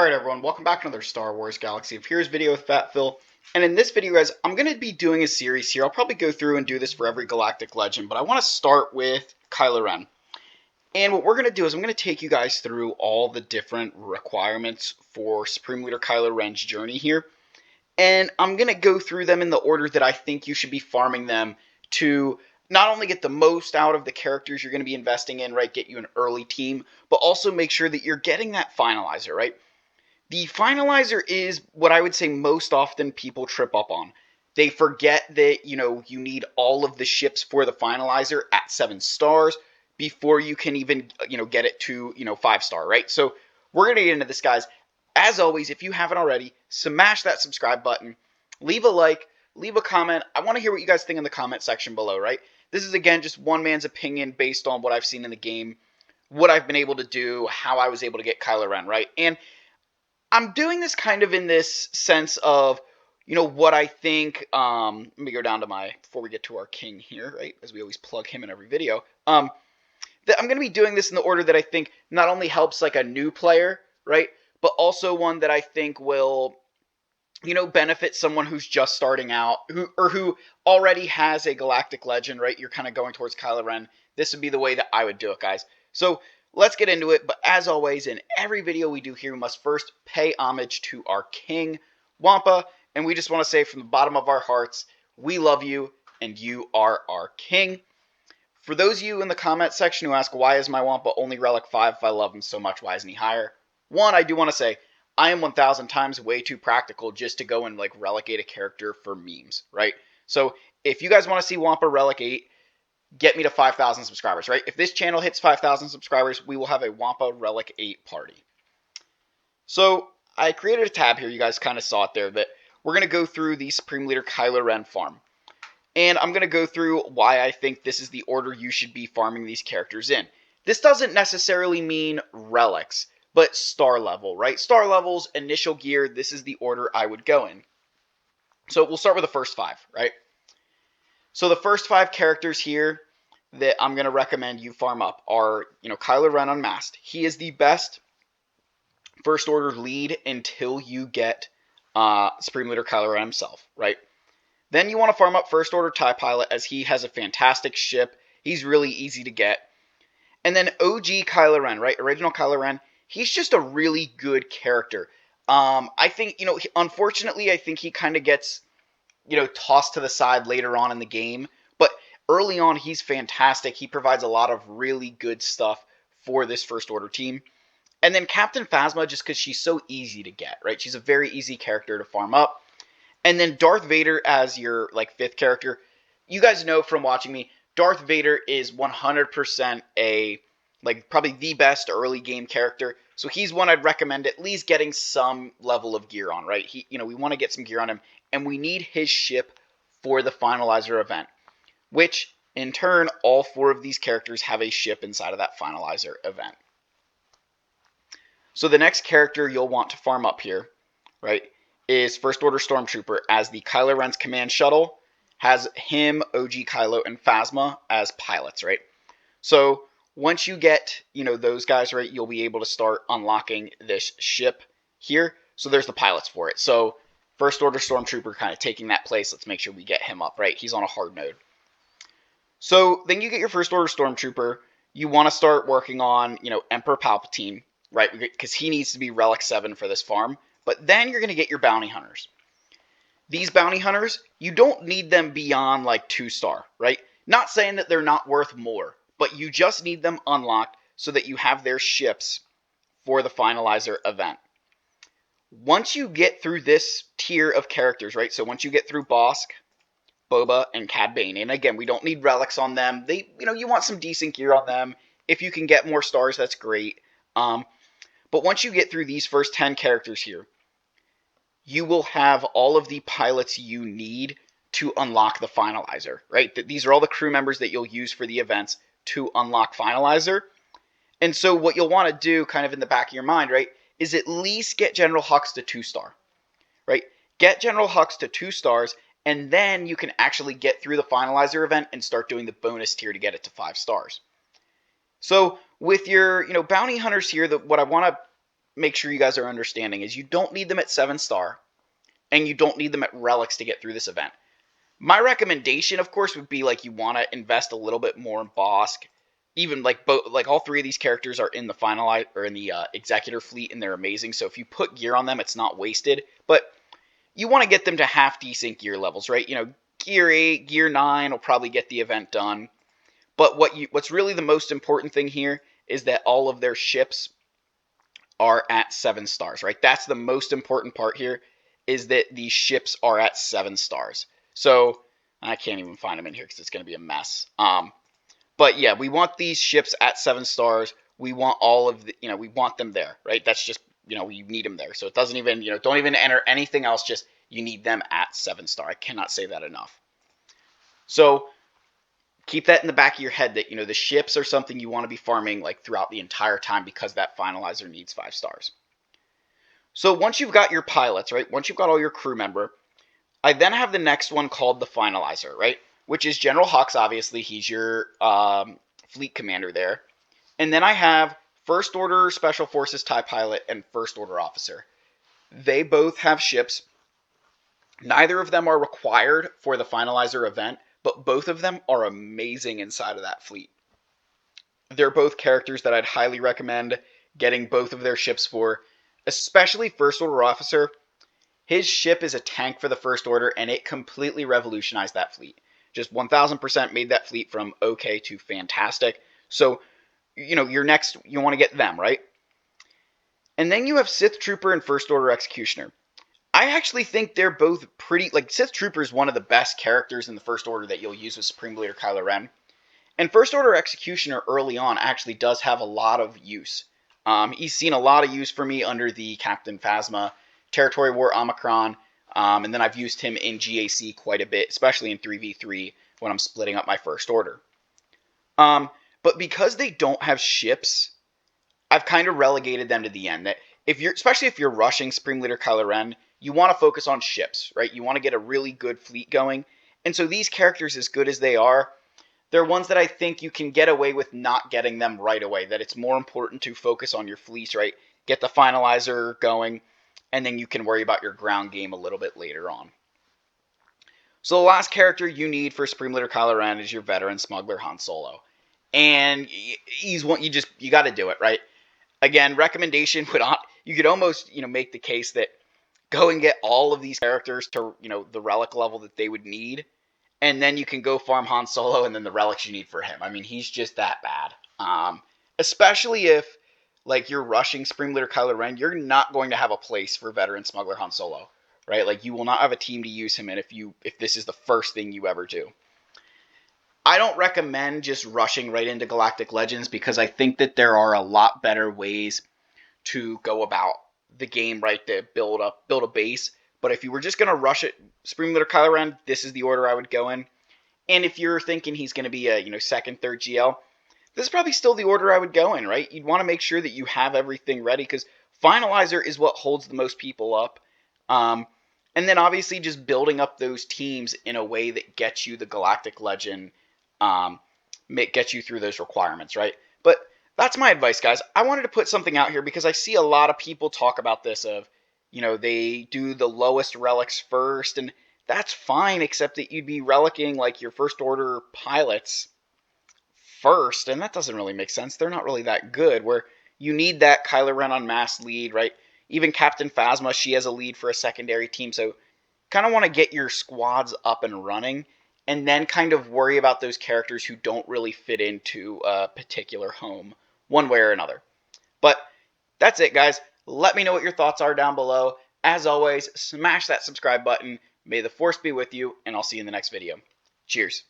Alright everyone, welcome back to another Star Wars Galaxy of Heroes video with Fat Phil. And in this video, guys, I'm going to be doing a series here. I'll probably go through and do this for every galactic legend, but I want to start with Kylo Ren. And what we're going to do is I'm going to take you guys through all the different requirements for Supreme Leader Kylo Ren's journey here. And I'm going to go through them in the order that I think you should be farming them to not only get the most out of the characters you're going to be investing in, right, get you an early team, but also make sure that you're getting that Finalizer, right? The Finalizer is what I would say most often people trip up on. They forget that, you need all of the ships for the Finalizer at 7 stars before you can even, get it to, 5-star, right? So we're going to get into this, guys. As always, if you haven't already, smash that subscribe button, leave a like, leave a comment. I want to hear what you guys think in the comment section below, right? This is, again, just one man's opinion based on what I've seen in the game, what I've been able to do, how I was able to get Kylo Ren, right? And I'm doing this kind of in this sense of, what I think, let me go down to before we get to our king here, right, as we always plug him in every video, that I'm going to be doing this in the order that I think not only helps, like, a new player, right, but also one that I think will, benefit someone who's just starting out, who already has a galactic legend, right, you're kind of going towards Kylo Ren. This would be the way that I would do it, guys. So let's get into it, but as always, in every video we do here, we must first pay homage to our king, Wampa, and we just want to say from the bottom of our hearts, we love you, and you are our king. For those of you in the comment section who ask, why is my Wampa only Relic 5 if I love him so much, why isn't he higher? One, I do want to say, I am 1,000 times way too practical just to go and, relegate a character for memes, right? So, if you guys want to see Wampa Relic 8, get me to 5,000 subscribers, right? If this channel hits 5,000 subscribers, we will have a Wampa Relic 8 party. So, I created a tab here. You guys kind of saw it there. That we're going to go through the Supreme Leader Kylo Ren farm. And I'm going to go through why I think this is the order you should be farming these characters in. This doesn't necessarily mean relics, but star level, right? Star levels, initial gear, this is the order I would go in. So, we'll start with the first 5, right? So the first 5 characters here that I'm going to recommend you farm up are, Kylo Ren Unmasked. He is the best First Order lead until you get Supreme Leader Kylo Ren himself, right? Then you want to farm up First Order TIE Pilot as he has a fantastic ship. He's really easy to get. And then OG Kylo Ren, right? Original Kylo Ren. He's just a really good character. I think, unfortunately, I think he kind of gets tossed to the side later on in the game. But early on, he's fantastic. He provides a lot of really good stuff for this First Order team. And then Captain Phasma, just because she's so easy to get, right? She's a very easy character to farm up. And then Darth Vader as your, 5th character. You guys know from watching me, Darth Vader is 100% probably the best early game character. So he's one I'd recommend at least getting some level of gear on, right? We want to get some gear on him. And we need his ship for the Finalizer event, which, in turn, all 4 of these characters have a ship inside of that Finalizer event. So the next character you'll want to farm up here, right, is First Order Stormtrooper as the Kylo Ren's command shuttle, has him, OG Kylo, and Phasma as pilots, right? So once you get, those guys, right, you'll be able to start unlocking this ship here. So there's the pilots for it. So First Order Stormtrooper kind of taking that place. Let's make sure we get him up, right? He's on a hard node. So then you get your First Order Stormtrooper. You want to start working on, Emperor Palpatine, right? Because he needs to be Relic 7 for this farm. But then you're going to get your Bounty Hunters. These Bounty Hunters, you don't need them beyond, 2-star, right? Not saying that they're not worth more, but you just need them unlocked so that you have their ships for the Finalizer event. Once you get through this tier of characters, right? So once you get through Bosk, Boba, and Cad Bane, and again, we don't need relics on them. You want some decent gear on them. If you can get more stars, that's great. But once you get through these first 10 characters here, you will have all of the pilots you need to unlock the Finalizer, right? These are all the crew members that you'll use for the events to unlock Finalizer. And so what you'll want to do kind of in the back of your mind, right, is at least get General Hux to 2-star, right? Get General Hux to 2 stars, and then you can actually get through the Finalizer event and start doing the bonus tier to get it to 5 stars. So with your, bounty hunters here, what I want to make sure you guys are understanding is you don't need them at 7-star, and you don't need them at relics to get through this event. My recommendation, of course, would be like you want to invest a little bit more in Bosk. Even like all three of these characters are in the Finalizer or in the Executor fleet, and they're amazing. So if you put gear on them, it's not wasted. But you want to get them to half decent gear levels, right? You know, gear 8, gear 9 will probably get the event done. But what's really the most important thing here is that all of their ships are at 7 stars, right? That's the most important part here, is that these ships are at 7 stars. So I can't even find them in here because it's going to be a mess. But yeah, we want these ships at 7 stars. We want all of the, we want them there, right? That's just, we need them there. So it doesn't even, don't even enter anything else. Just you need them at 7 star. I cannot say that enough. So keep that in the back of your head that, the ships are something you want to be farming like throughout the entire time because that Finalizer needs 5 stars. So once you've got your pilots, right? Once you've got all your crew member, I then have the next one called the Finalizer, right? Which is General Hux, obviously. He's your fleet commander there. And then I have First Order Special Forces TIE Pilot and First Order Officer. They both have ships. Neither of them are required for the Finalizer event, but both of them are amazing inside of that fleet. They're both characters that I'd highly recommend getting both of their ships for, especially First Order Officer. His ship is a tank for the First Order, and it completely revolutionized that fleet. Just 1000% made that fleet from okay to fantastic. So, your next, you want to get them, right? And then you have Sith Trooper and First Order Executioner. I actually think they're both pretty, Sith Trooper is one of the best characters in the First Order that you'll use with Supreme Leader Kylo Ren. And First Order Executioner early on actually does have a lot of use. He's seen a lot of use for me under the Captain Phasma, Territory War Omicron, and then I've used him in GAC quite a bit, especially in 3v3 when I'm splitting up my First Order. But because they don't have ships, I've kind of relegated them to the end. That especially if you're rushing Supreme Leader Kylo Ren, you want to focus on ships, right? You want to get a really good fleet going. And so these characters, as good as they are, they're ones that I think you can get away with not getting them right away. That it's more important to focus on your fleets, right? Get the Finalizer going, and then you can worry about your ground game a little bit later on. So the last character you need for Supreme Leader Kylo Ren is your veteran smuggler Han Solo. And he's one you got to do it, right? Again, recommendation you could almost, make the case that go and get all of these characters to, the relic level that they would need, and then you can go farm Han Solo and then the relics you need for him. I mean, he's just that bad. Especially if you're rushing Supreme Leader Kylo Ren, you're not going to have a place for veteran smuggler Han Solo, right? You will not have a team to use him in if this is the first thing you ever do. I don't recommend just rushing right into Galactic Legends because I think that there are a lot better ways to go about the game, right? To build a base. But if you were just going to rush it, Supreme Leader Kylo Ren, this is the order I would go in. And if you're thinking he's going to be a second, third GL, this is probably still the order I would go in, right? You'd want to make sure that you have everything ready because Finalizer is what holds the most people up. And then obviously just building up those teams in a way that gets you the Galactic Legend, gets you through those requirements, right? But that's my advice, guys. I wanted to put something out here because I see a lot of people talk about this of, they do the lowest relics first, and that's fine, except that you'd be relicking your First Order pilots first, and that doesn't really make sense. They're not really that good, where you need that Kylo Ren on mass lead, right? Even Captain Phasma, she has a lead for a secondary team, so kind of want to get your squads up and running, and then kind of worry about those characters who don't really fit into a particular home, one way or another. But that's it, guys. Let me know what your thoughts are down below. As always, smash that subscribe button. May the Force be with you, and I'll see you in the next video. Cheers.